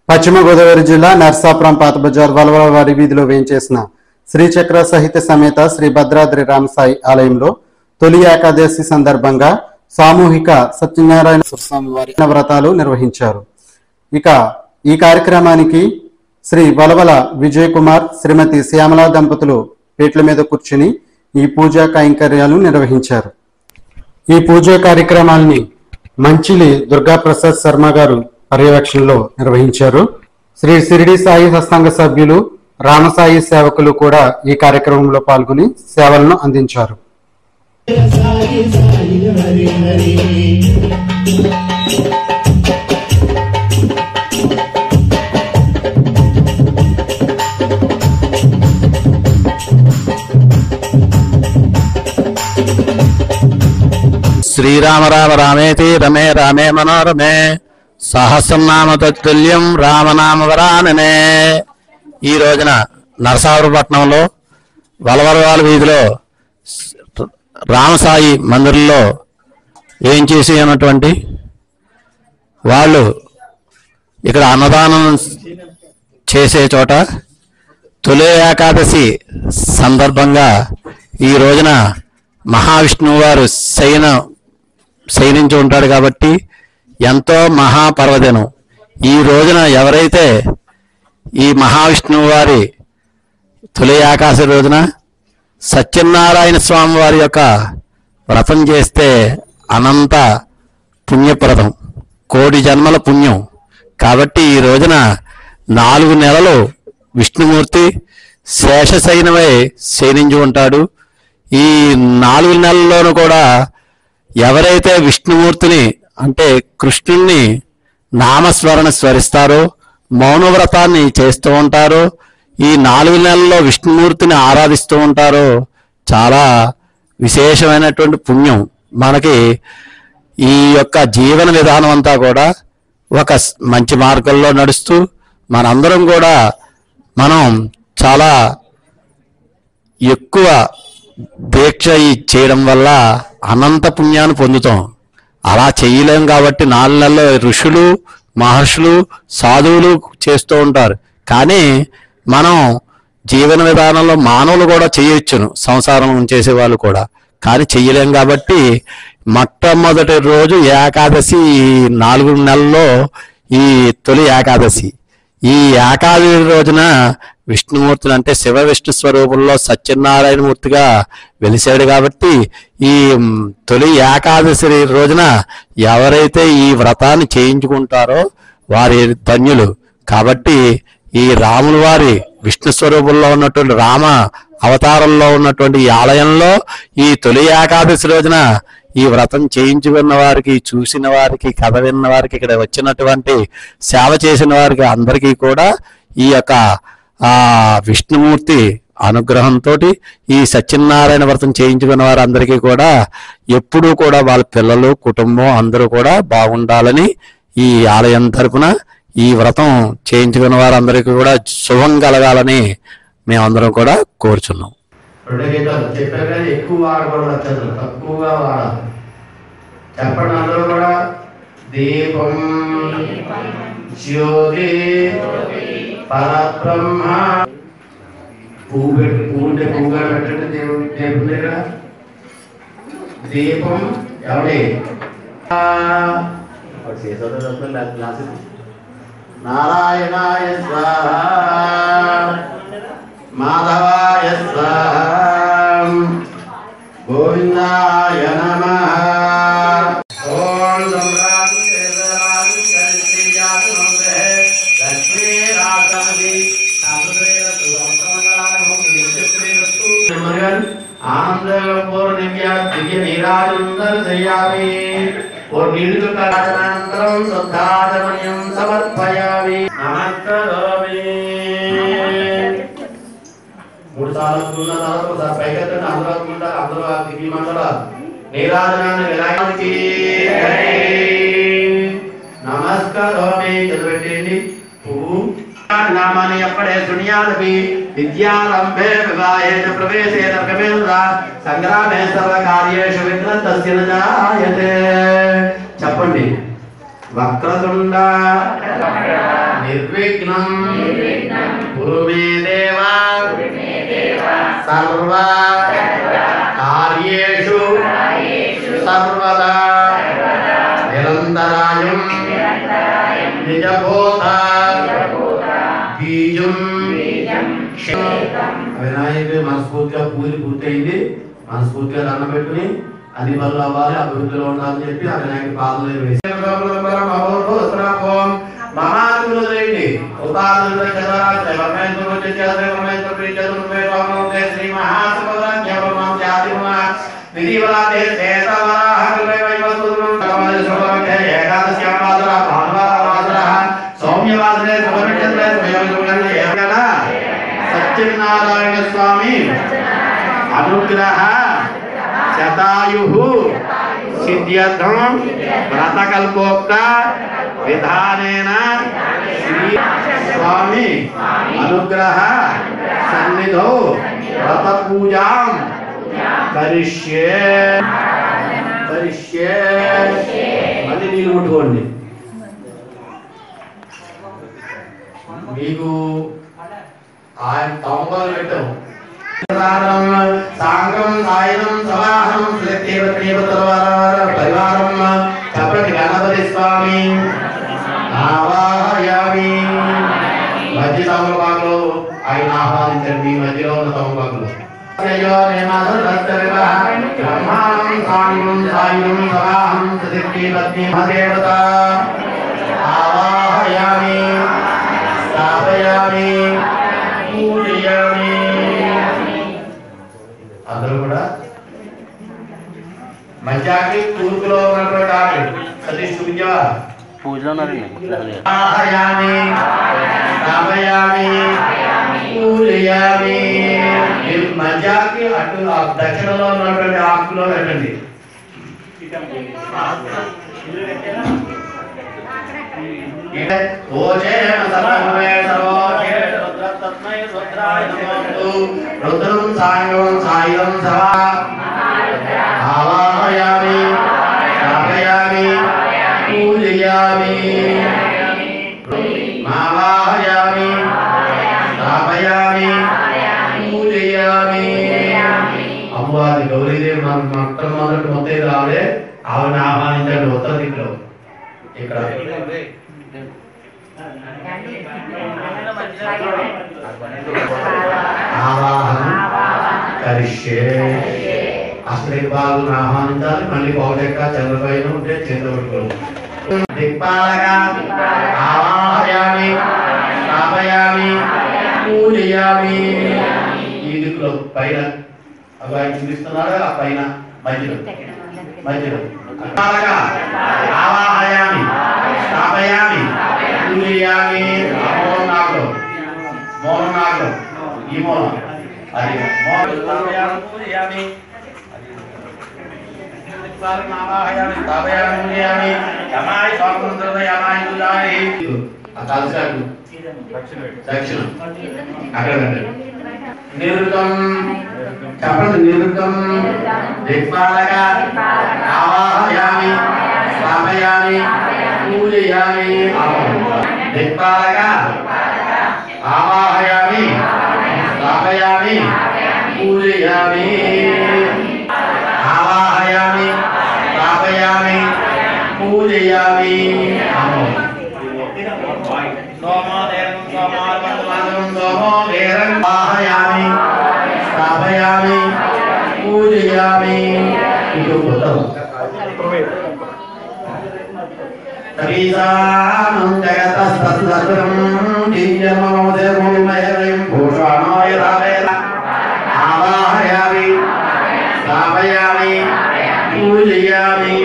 పశ్చిమ గోదావరి జిల్లా నర్సాపురం పాత బజార్ వలవల వారి వీధిలో వేయించేసిన శ్రీచక్ర సహిత సమేత శ్రీ భద్రాద్రి రామసాయి ఆలయంలో తొలి ఏకాదశి సందర్భంగా సామూహిక సత్యనారాయణ స్వామి వారి వ్రతాలు నిర్వహించారు. ఇక ఈ కార్యక్రమానికి శ్రీ వలవల విజయ్ కుమార్ శ్రీమతి శ్యామల దంపతులు పీటల మీద కూర్చుని ఈ పూజా కైంకర్యాలు నిర్వహించారు. ఈ పూజా కార్యక్రమాన్ని మంచిలి దుర్గాప్రసాద్ శర్మ గారు పర్యవేక్షణలో నిర్వహించారు. శ్రీ షిరిడి సాయి సత్సంగ సభ్యులు రామసాయి సేవకులు కూడా ఈ కార్యక్రమంలో పాల్గొని సేవలను అందించారు. శ్రీరామ రామ రామేతి రమే రామే మనోరమే సహస్రనామ తత్తుల్యం రామనామ వరాననే. ఈ రోజున నరసాపురపట్నంలో వలవరవాల వీధిలో రామసాయి మందిరంలో ఏం చేసి అన్నటువంటి వాళ్ళు ఇక్కడ అన్నదానం చేసే చోట తొలి ఏకాదశి సందర్భంగా ఈ రోజున మహావిష్ణువు వారు శయనించి ఉంటాడు కాబట్టి ఎంతో మహాపర్వదినం. ఈ రోజున ఎవరైతే ఈ మహావిష్ణువు వారి తొలి ఏకాదశి రోజున సత్యనారాయణ స్వామి వారి యొక్క వ్రతం చేస్తే అనంత పుణ్యప్రదం, కోటి జన్మల పుణ్యం. కాబట్టి ఈ రోజున 4 నెలలు విష్ణుమూర్తి శేషశయనమై శయనించి ఉంటాడు. ఈ 4 నెలల్లోనూ కూడా ఎవరైతే విష్ణుమూర్తిని అంటే కృష్ణుణ్ణి నామస్మరణ స్మరిస్తారో, మౌనవ్రతాన్ని చేస్తూ ఉంటారో, ఈ 4 నెలల్లో విష్ణుమూర్తిని ఆరాధిస్తూ ఉంటారో చాలా విశేషమైనటువంటి పుణ్యం. మనకి ఈ యొక్క జీవన విధానం అంతా కూడా ఒక మంచి మార్గంలో నడుస్తూ మనందరం కూడా మనం చాలా ఎక్కువ దీక్ష చేయడం వల్ల అనంత పుణ్యాన్ని పొందుతాం. అలా చేయలేం కాబట్టి 4 నెలల్లో ఋషులు, మహర్షులు, సాధువులు చేస్తూ ఉంటారు. కానీ మనం జీవన విధానంలో మానవులు కూడా చేయొచ్చును, సంసారం చేసేవాళ్ళు కూడా, కానీ చెయ్యలేం. కాబట్టి మొట్టమొదటి రోజు ఏకాదశి 4 నెలల్లో ఈ తొలి ఏకాదశి. ఈ ఏకాదశి రోజున విష్ణుమూర్తిని అంటే శివ విష్ణు స్వరూపంలో సత్యనారాయణమూర్తిగా వెలిశాడు. కాబట్టి ఈ తొలి ఏకాదశి రోజున ఎవరైతే ఈ వ్రతాన్ని చేయించుకుంటారో వారి ధన్యులు. కాబట్టి ఈ రాముల వారి విష్ణు స్వరూపంలో ఉన్నటువంటి రామ అవతారంలో ఉన్నటువంటి ఈ ఆలయంలో ఈ తొలి ఏకాదశి రోజున ఈ వ్రతం చేయించుకున్న వారికి, చూసిన వారికి, కథ విన్న వారికి, ఇక్కడ వచ్చినటువంటి సేవ చేసిన వారికి అందరికీ కూడా ఈ యొక్క విష్ణుమూర్తి అనుగ్రహంతో ఈ సత్యనారాయణ వ్రతం చేయించుకున్న వారందరికీ కూడా ఎప్పుడూ కూడా వాళ్ళ పిల్లలు, కుటుంబం అందరూ కూడా బాగుండాలని ఈ ఆలయం తరపున ఈ వ్రతం చేయించుకున్న వారందరికీ కూడా శుభం కలగాలని మేమందరం కూడా కోరుచున్నాం. ఎక్కువ వాడకూడదు, తక్కువగా వాడాలి. చెప్పండి అందరూ కూడా. దీపం జ్యోతి పరబ్రహ్మ. పువ్వు పువ్వుగా పెట్టండి దేవుడి దగ్గర. దీపం ఎవరి నారాయణాయ స్వాహ, మాధవాయ స్వాహ, గోవిందాయ నమః. ఓం నీళ్ళునంతరం శుద్ధాచమయం సమర్పయామి. నమస్కారామి. 3 సార్లు పైకెత్తండి. అందరూ దిగి మండల నీరాజనాన్ని వినాయకుడికి నమస్కారామి. చదివెట్టండి. పువ్వు नामानि अपने सुनियादपि विद्यारंभे विवाहे च प्रवेशे नरकमेन्द्र संग्रामे सर्वकार्येषु विघ्नस्तस्य न जायते. చెప్పండి. వక్రతుండ నిర్విఘ్నం కురు మే దేవా సర్వ కార్యేషు సర్వదా నిరంతరాయం నిజబోధ బీజం వినాయకుడి మనస్ఫూర్తిగా పూజ పూర్తయింది. మనస్ఫూర్తిగా దండం పెట్టుకుని అన్ని పనులు అవ్వాలి, అభివృద్ధిలో ఉండాలని చెప్పి ఆ వినాయకుడి పాదలు వేసి సత్యనారాయణ స్వామి అనుగ్రహ శతాయు సిద్ధ్యర్థం వ్రతకల్పోక్త విధానేన శ్రీ స్వామి అనుగ్రహ సన్నిధౌ వ్రత పూజాం కరిష్యే మళ్ళీ నీళ్ళు ముట్టుకోండి. మీకు ఆయన తొంభలు పెట్టాము. సాంగం సాయుధం సవాహనం పరివారం చెప్పండి. గణపతి స్వామి ఆవాహయామి. మధ్య తమలపాకులు ఆయన ఆహ్వానించండి. మీ మధ్యలో ఉన్న తమలపాకులు బ్రహ్మాణం సాంగం సాయుధం సవాహనం దేవత ఆవాహయామి స్థాపయామి పూజయామి. అందరూ కూడా మధ్యాకి తూర్పులో ఉన్నటువంటి ఆకు సతీష్ చూపించవా? ఆహయామి స్థాపయామి పూజయామి. మధ్యాకి అటు దక్షిణలో ఉన్నటువంటి ఆకులో పెట్టండి. రుద్రం సాంగం సాయుధం సవా ఆవాహయామి స్థాపయామి పూజయామి. ఆవాహయామి స్థాపయామి పూజయామి. అమ్మవారి గౌరీదేవి మొట్టమొదటి మొత్తం రావడే ఆవిడని ఆహ్వానించండి. ఉత్తర దిక్కులో ఇక్కడ ఆవాహనం కరిష్యే. అష్టదిక్పాలను ఆహ్వానించాలి. మళ్ళీ పౌడెక్క చంద్రపైన ఉంటే చేతులు పట్టుకోవాలి. దిక్పాలగా ఆవాహయామి స్థాపయామి పూజయామి. ఈ దిక్కులో పైన అవి చూపిస్తున్నాడు. ఆ పైన మధ్యలో ఆవాహయామి స్థాపయామి పూజయామి. మౌనం నాగలో ఈ మౌనం అది పూజయామి ఆవాహయామి స్థాపయామి పూజయామి. యమాయి స్వాతంత్ర యమాయి పూజాయి. ఆ కాల్సాడు దక్షిణ అక్కడ నిరుకం చెప్పండి. నిరుకం దిక్పాలగా ఆవాహయామి స్థాపయామి పూజయామి. దిక్పాలగా ఆవాహయామి స్థాపయామి పూజయామి. ఆవాహయామి స్థాపయామి పూజయామి. ఆవాహయామి స్థాపయామి పూజయామి. ఇటు పోతాం. తరీసానం జగతస్తత్సర్వం దివ్యమోదయమోమయం భూషాణాయ రావేల. ఆవాహయామి స్థాపయామి పూజయామి.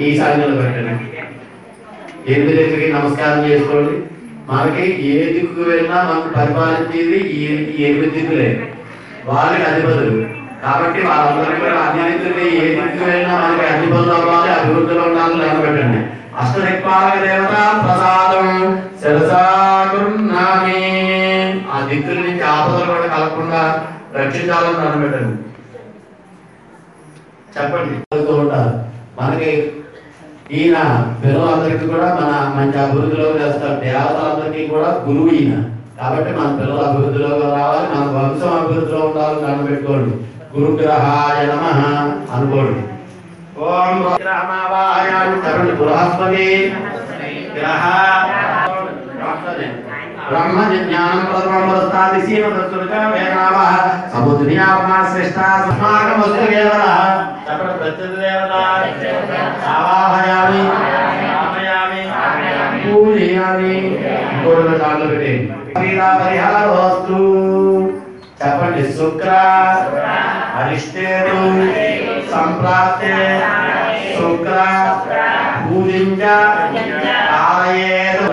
ఈ సాంగ్యంలో పెట్టండి. ఎనిమిది దగ్గరికి నమస్కారం చేసుకోండి. మనకి ఏ దిక్కు వెళ్ళినా మనకు పరిపాలించేది ఈ 8 దిక్కులే. వాళ్ళకి అధిపతులు కాబట్టి వాళ్ళందరికీ కూడా అన్ని దిక్కులు ఏ దిక్కు వెళ్ళినా మనకి అధిపతులు అవ్వాలి, అభివృద్ధిలో ఉండాలని నిలబెట్టండి. అష్టదిక్పాలక దేవత ప్రసాదం శిరసాగుర్నామి. ఆ దిక్కుల నుంచి ఆపదలు కూడా కలగకుండా రక్షించాలని నిలబెట్టండి. చెప్పండి. ఉంటారు మనకి ఈయన పిల్లలందరికీ కూడా మన మంచి అభివృద్ధిలో చేస్తారు. దేవతలందరికీ కూడా గురువు ఈయన. కాబట్టి మన పిల్లల అభివృద్ధిలో రావాలి, మన వంశం అభివృద్ధిలో ఉండాలని దండం పెట్టుకోండి. గురుగ్రహాయ నమః అనుకోండి. ఓం గ్రహమావాహయామి తరుణి బృహస్పతి గ్రహ బ్రహ్మ జ్ఞానం ప్రథమవస్థాది సీమదస్తుక వేదావః సముద్రియాపమా శ్రేష్ఠా సమాగమ వస్తుదేవత తపన ప్రత్యదేవత ఆవాహయామి ఆమయామి పూజయామి కోరుల దాంట్లో పెట్టండి. క్రీడా పరిహారోస్తు చెప్పండి. శుక్ర అరిష్టేతు సంప్రాప్తే శుక్ర పూజించ ఆలయేతు.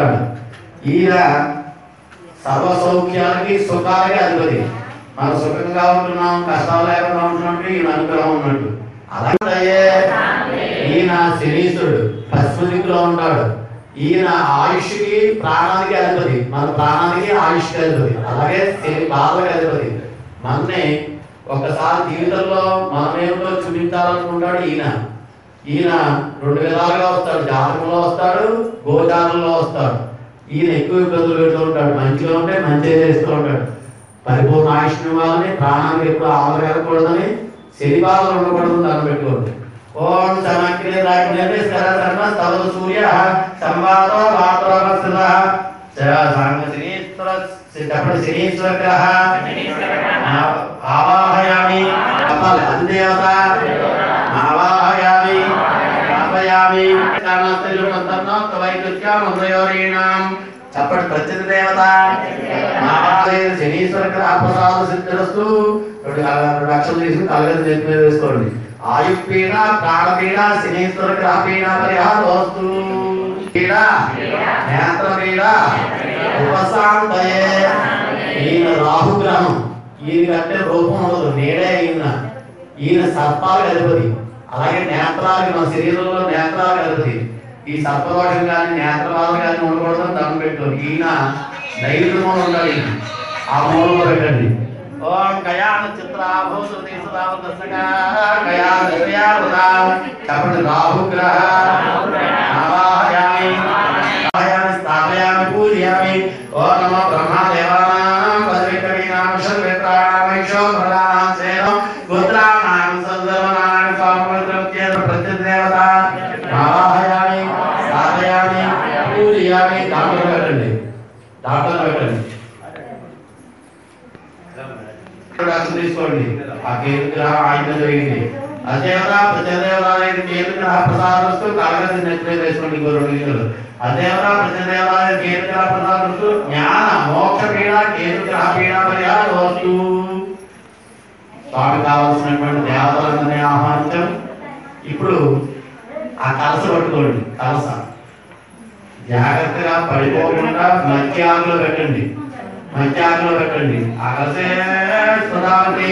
ఈయన సర్వ సౌఖ్యాలకి సుఖాలకి అధిపతి. మనం సుఖంగా ఉంటున్నాం, కష్టాలు లేకుండా ఉంటున్నట్టు ఈయన అనుగ్రహం ఉన్నట్టు. అలాగే ఈయన శనీశ్వరుడు పశ్చిమ దిక్కులో ఉంటాడు. ఈయన ఆయుష్కి ప్రాణానికి అధిపతి, మన ప్రాణానికి ఆయుష్కి అధిపతి. అలాగే శని బాధకి అధిపతి. మనని ఒకసారి జీవితంలో మనమేమిటో చూపించాలనుకుంటాడు ఈయన. ఈయన రెండు విధాలుగా వస్తాడు. జాతకంలో వస్తాడు, గోచారంలో వస్తాడు. ఈయన ఎక్కువ ఇబ్బందులు పెడుతూ ఉంటాడు. మంచిగా ఉంటే మంచిగా చేస్తూ ఉంటాడు. పరిపూర్ణ ఆయుష్ని ఇవ్వాలని, ప్రాణానికి ఎప్పుడు ఆమె వెళ్ళకూడదని, శని బాధలు ఉండకూడదని దాన్ని పెట్టుకోండి. ఓం సూర్య సంవాదో శనీశ్వర గ్రహ ఆవాహయామి అధిదేవత ఆవాహయామి ఆపయామి చెప్పండి. ప్రత్యేక దేవత శనీశ్వర గ్రహ ప్రసాద సిద్ధిరస్తు. రెండు అక్షరం తీసుకుని కలగదు చేతి మీద వేసుకోండి. ఆయుపీడ ప్రాణపీడ శనీశ్వర గ్రహ పీడ పరిహారోస్తు. పీడ నేత్రపీడ ఉపశాంతయే. ఈయన రాహుగ్రహం. ఈయన కంటే రూపం ఉండదు, నేడే ఈయన. ఈయన సర్పాలకు అధిపతి. అలాగే నేత్రాలకి, మన శరీరంలో నేత్రాలకు అధిపతి. ఈ సర్పదోషం కానీ నేత్రబాధ కానీ ఉండకూడదని దండం పెట్టుకోండి. ఈయన నైరుత్యం ఉండాలి, ఆ మూలంలో పెట్టండి. ఓం గయాన చిత్రాభూత చెప్పండి. రాహుగ్రహ ఆవాహయామి స్థాపయామి పూజయామి. ఓ నమో బ్రహ్మదేవానాం వజ్రకవీనాం శర్వేత్రాణాం సేనం గోత్రాణాం సందర్భనాం స్వామిత్రత్యేన ప్రత్యదేవత ఆవాహయామి స్థాపయామి పూజయామి. దాంట్లో పెట్టండి, దాంట్లో పెట్టండి. తీసుకోండి. ఆ కేతు గ్రహం ఆయన జరిగింది. అదేవత ప్రత్యదేవత కేతు గ్రహ ప్రసాదస్తు కాగజ నెత్తి వేసుకోండి. ఇంకో 2 గింజలు. అదేవత ప్రత్యదేవత కేతు గ్రహ ప్రసాదస్తు జ్ఞాన మోక్ష పీడ కేతు గ్రహ పీడ పరిహారోస్తు. స్వామి కావాల్సినటువంటి దేవతలందరినీ ఆహ్వానించాం. ఇప్పుడు ఆ కలస పట్టుకోండి. కలస జాగ్రత్తగా పడిపోకుండా మధ్య ఆకులో పెట్టండి, మధ్య ఆకులో పెట్టండి. ఆ కలసే సుధావతి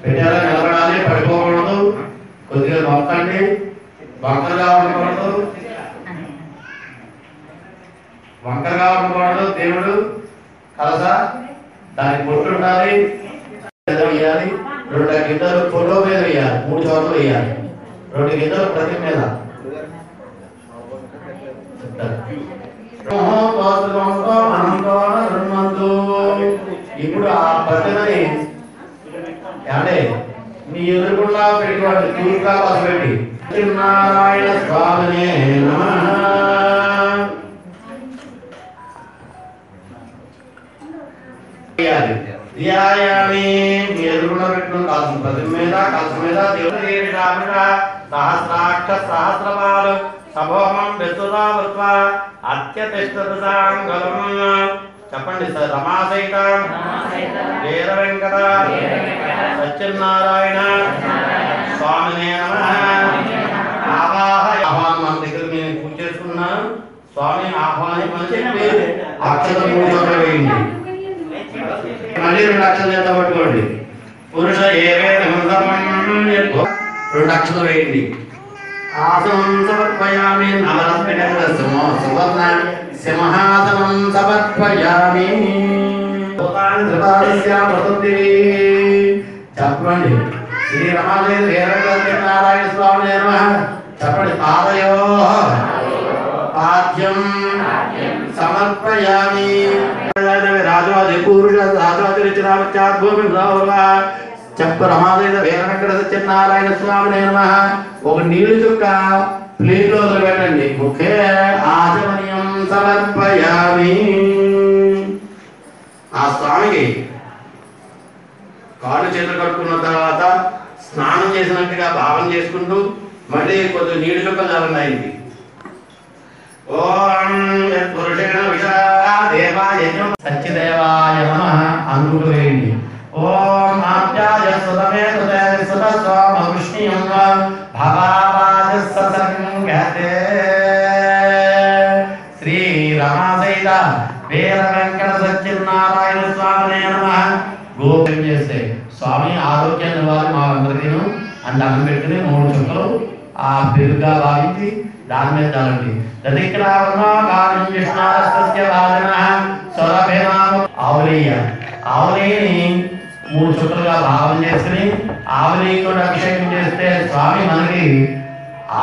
పెట్టారా? నిలబడాలి, పడిపోకూడదు. కొద్దిగా నొక్కండి, వంకరగా ఉండకూడదు, వంకరగా ఉండకూడదు. దేవుడు కలస దానికి పొట్టు ఉండాలి, వేయాలి. 2 గింజలు ఫోటో మీద వేయాలి, 3 చోట్ల వేయాలి. 2 గింజలు ప్రతి మీద. ఇప్పుడు ఆ ప్రతిమని అంటే నీ ఎదురుకుండా పెట్టుకోండి. తూర్పుగా పసిపెట్టి నారాయణ స్వామినే నమః. ధ్యాయామి. మీ ఎదురుకుండా పెట్టుకుని కలసం ప్రతి మీద, కలసం మీద దేవుడి సహస్రాక్ష సహస్రపాలు సభోమం విశ్వదావృత్వ అత్యతిష్టంగలం. చెప్పండి. రమాసైత వీర వెంకట సత్యనారాయణ స్వామినే నమః. ఆహ్వానం మన దగ్గర నేను పూజ చేసుకున్నాను. స్వామి ఆహ్వానించమని చెప్పి అక్షరం 3 చోట్ల వేయండి. మళ్ళీ 2 అక్షరం చేత పట్టుకోండి. పురుష ఏవేదం రెండు అక్షరాలు వేయండి. ఆసనం సమర్పయామి సువర్ణ సింహాసనం సమర్పయామి. చెప్పండి. శ్రీ రమాదేవి వీరనారాయణ స్వామి చెప్పండి. పాదయో పాద్యం సమర్పయామి. రాజవాది పురుష రాజవాది రుచిరామత్యాద్భూమి చెప్ప రమాదేవి వీరవెంకట సత్యనారాయణ స్వామి ఒక నీళ్లు చుక్క ప్లేట్ లో పెట్టండి. ముఖే ఆచమనీయం సమర్పయామి. ఆ స్వామికి కాళ్ళు చేతులు కట్టుకున్న తర్వాత స్నానం చేసినట్టుగా భావన చేసుకుంటూ మళ్ళీ కొద్దిగా నీళ్లు చుక్కలు చల్లండి ఆయనకి. ఓం పురుషేణ దేవాయ సత్యదేవాయ నమః అనుకుంటూ వేయండి. ఓం ఆప్యాయ సుతమే సుతస్వామ విష్ణుయం భవావాజ ససంగతే. శ్రీ రమాసైత వీర వెంకట సత్యనారాయణ స్వామి నమః. గోపం చేస్తే స్వామి ఆరోగ్యాన్ని ఇవ్వాలి మా అందరికీ అని దండం పెట్టుకుని 3 చుక్కలు ఆ పెరుగుగా భావించి దాని మీద చల్లండి. ఆవులేని 3 చుక్కలుగా భావం చేసుకుని ఆవులేతో అభిషేకం చేస్తే స్వామి మనకి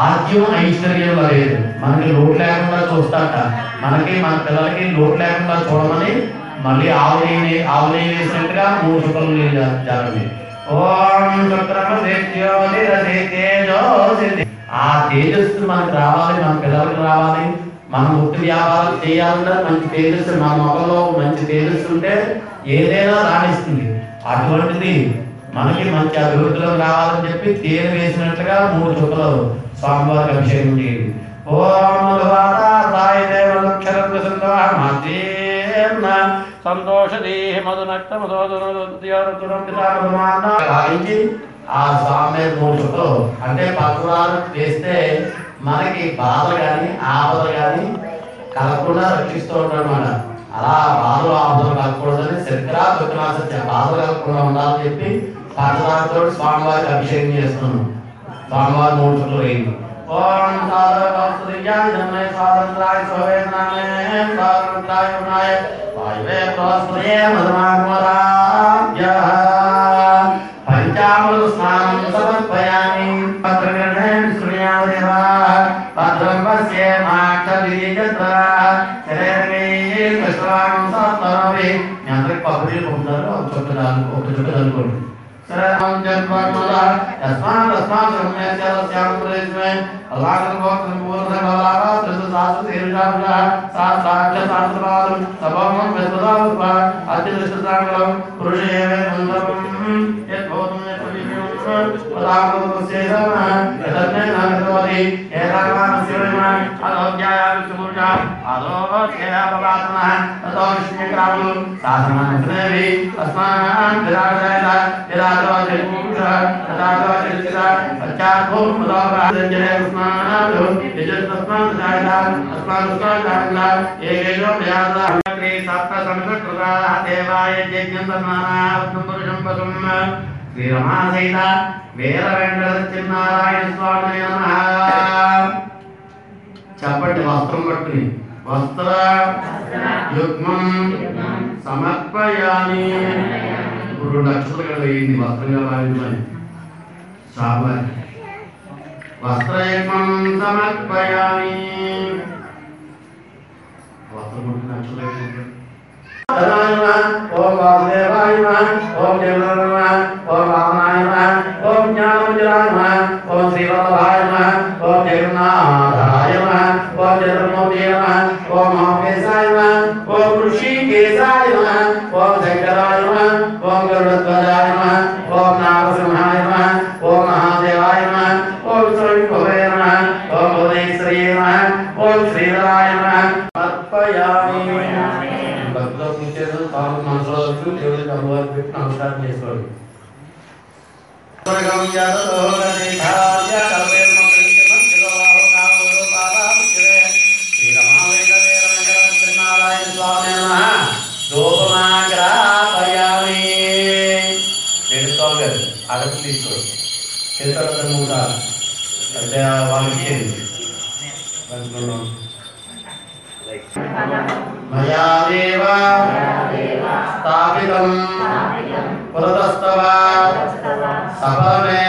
ఆద్యం ఐశ్వర్యం లేదు, మనకి లోటు లేకుండా చూస్తాట. మనకి మన పిల్లలకి లోటు లేకుండా చూడమని మళ్ళీ ఆవులేని వేసినట్టుగా 3 చుక్కలు జరగండి. ఓం ఆ తేజస్సు మనకు రావాలి, మన పిల్లలకు రావాలి. మనం వృత్తి వ్యాపారం చేయాలంటే మంచి తేజస్సు, మన మొక్కలో మంచి తేజస్సు ఉంటే ఏదైనా రాణిస్తుంది. అటువంటిది మనకి మంచి అభివృద్ధిలో రావాలని చెప్పి తేనె వేసినట్లుగా 3 చుక్కలు స్వామివారికి అభిషేకం చేయండి. ఓం సంతోషీ భావించి ఆ స్వామి 3 చుక్కలు అంటే పక్కువారు వేస్తే మనకి బాధలు కానీ ఆపదలు కానీ కలగకుండా రక్షిస్తూ ఉంటాడు అన్నమాట. అలా బాధలు ఆపదలు కలగకూడదని శంకరా దుఃఖనాశ బాధలు కలగకుండా ఉండాలని చెప్పి పంచదారతో స్వామివారికి అభిషేకం చేస్తున్నాను. స్వామివారి 3 చుక్కలు వేయండి. ఓం పంచామృత స్నానం సమర్పయామి. భద్రం శ్రీయాదేవా భద్రం మీ అందరికి పబ్బులు పొందుతారు. ఒక చుట్ట చదువుకోండి. శ్రీ రమాసైత వీర వెంకట సత్యనారాయణ స్వామి చెప్పండి. వస్త్రం పట్టుకుని వస్త్ర యుగ్మం సమర్పయామి. 2 అక్షరాలు కదా వేయండి వస్త్రంగా భావించండి. వస్త్రయుగ్మం సమర్పయామి. వస్త్రం పట్టుకుని అక్షరాలు ఓం వాసుదేవాయ ఓం దేవాయ ఓం రామాయ ఓం జ్ఞానమంజరాయ ఓం శ్రీవల్లభాయ ఓం జగన్నాథాయ ఓం జగన్మోహనాయ ఓం మహేశాయ ఓం ఋషికేశాయ ఓం శంకరాయ ఓం గరుడధ్వజాయ ఓం నారసింహాయ ఓం మహాదేవాయ ఓం శ్రీభవే ఓం భువనేశ్వర్యే ఓం శ్రీధరాయ అర్పయామి. భక్తులు కూర్చొని తాను మనసులో దేవుడికి అమ్మవారికి పెట్టి నమస్కారం చేసుకోండి. అగతి తీసుకోండి. మూట అంటే వాళ్ళకి మయా దేవ స్థాపితం పురతస్తవ సఫలమే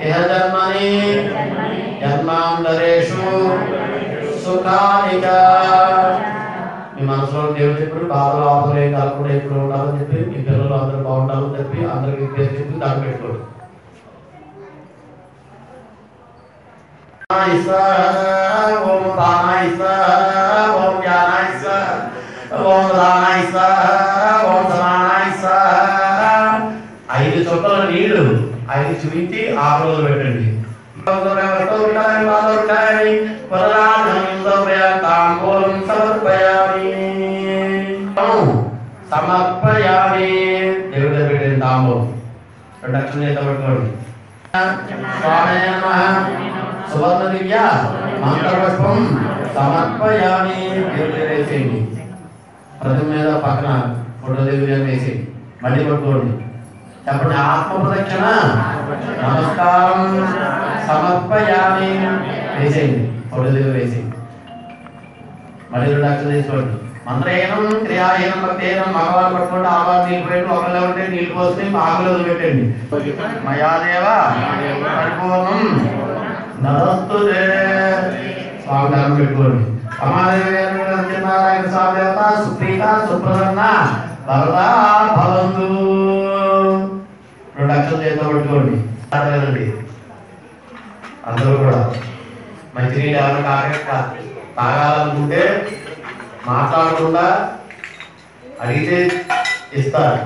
ఇహ జన్మని జన్మాంతరేషు సుఖానిక. మీ మనసులో దేవుడు చెప్పి బాధలు ఆపలే కలపడం ఎప్పుడు ఉండాలని చెప్పి మీ పిల్లలు అందరూ బాగుండాలని చెప్పి అందరికి పేరు చెప్పి దాన్ని పెట్టుకోండి. ఓం దానాయ స్వాహా, ఓం జ్ఞానాయ స్వాహా, ఓం దానాయ స్వాహా, ఓం సమానాయ స్వాహా. 5 చుక్కల నీళ్లు 5 చూపించి 6 రోజులు పెట్టండి. సమర్పయామి. దేవుడి దగ్గర పెట్టండి తాంబూలం. 2 అక్షరం చేత పట్టుకోండి. స్వామి నమః సువర్ణ దివ్య మంత్రపుష్పం సమర్పయామి. దేవుడి దగ్గర వేసేయండి. ప్రతి మీద పక్కన ఫోటో దేవుడి వేసేయండి. మళ్ళీ పట్టుకోండి. చెప్పండి. ఆత్మ ప్రదక్షిణ నమస్కారం సమర్పయామి. వేసేయండి. ఫోటో దేవుడు వేసేయండి. మళ్ళీ 2 అక్షరం తీసుకోండి. మంత్రహీనం క్రియాహీనం భక్తిహీనం మగవాళ్ళు పట్టుకోండి. ఆవాలు నీళ్ళు పెట్టండి. ఒకళ్ళే ఉంటే నీళ్ళు పోసి ఆకులు వదిలిపెట్టండి. మయాదేవ పరిపూర్ణం నరస్తుతే. స్వామి ధర్మం పెట్టుకోండి. సమాధానారాయణ స్వామి దేవత సుప్రీత సుప్రసన్న వరదా భవంతు. 2 అక్షరం చేతిలో పెట్టుకోండి. అడగండి అందరూ కూడా. మంచినీళ్ళు ఎవరు తాగాలనుకుంటే మాట్లాడకుండా అడిగితే ఇస్తారు.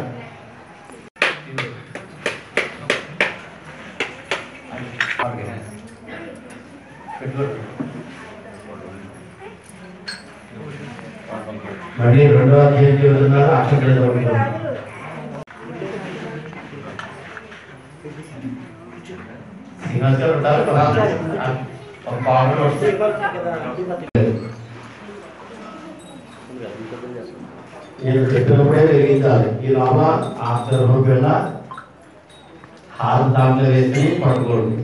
మళ్ళీ 2వ అధ్యాయం చెబుతున్నారు. అక్షరం సింహాసనం ఉంటారు కదా, ఒక పాటలు వస్తాయి. నేను చెప్పినప్పుడే వెలిగించాలి. ఈ లోపల ఆశ్చర్యం పిల్ల హారం దాంట్లో వేసి పడుకోండి.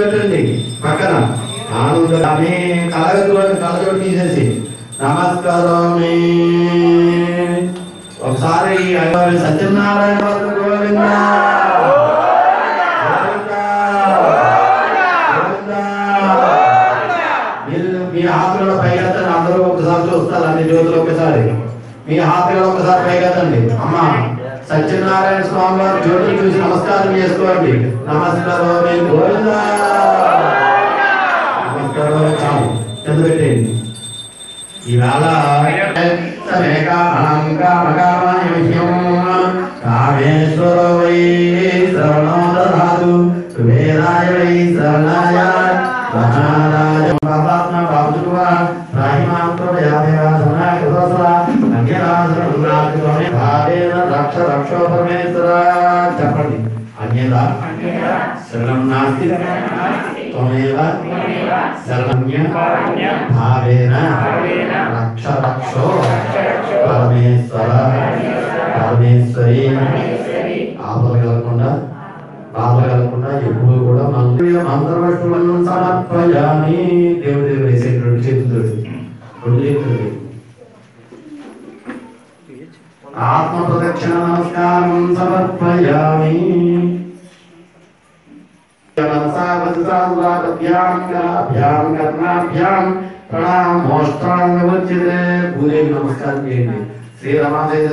పెట్టండి పక్కన ఆనందాన్ని కలగట్టు తీసేసి నమస్కారం. ఒకసారి సత్యనారాయణ గోవింద మీ హాతులలో పైకెత్తండి. అందరూ ఒకసారి చూస్తారు. అన్ని జ్యోతులు ఒకసారి మీ హాతులలో ఒకసారి పైకెత్తండి. అమ్మ సత్యనారాయణ స్వామి వారి జ్యోతులు చూసి నమస్కారం చేసుకోండి. నమస్కారం గోవింద. నమస్కారం చాలు కింద పెట్టేయండి. ఈవేళ కామేశ్వర వై శ్రవణో దధాతు వేదాయ వై శరణాయ మహారాజ పాపాత్మ బాబువ రక్ష రక్షో పరమేశ్వర. చెప్పండి. అన్యదా శరణం నాస్తి త్వమేవ శరణ్య భావేన రక్ష రక్షో పరమేశ్వర పరమేశ్వరి. ఆపలు కలగకుండా బాధలు కలగకుండా ఎప్పుడు కూడా మంత్రవస్తువులను సమర్పయామి. దేవుడి వేసే 2 చేతులు 2 చేతులు ఆత్మ ప్రదక్షిణ నమస్కారం సమర్పయామి. పూజకి నమస్కారం చేయండి. శ్రీరమాదేవి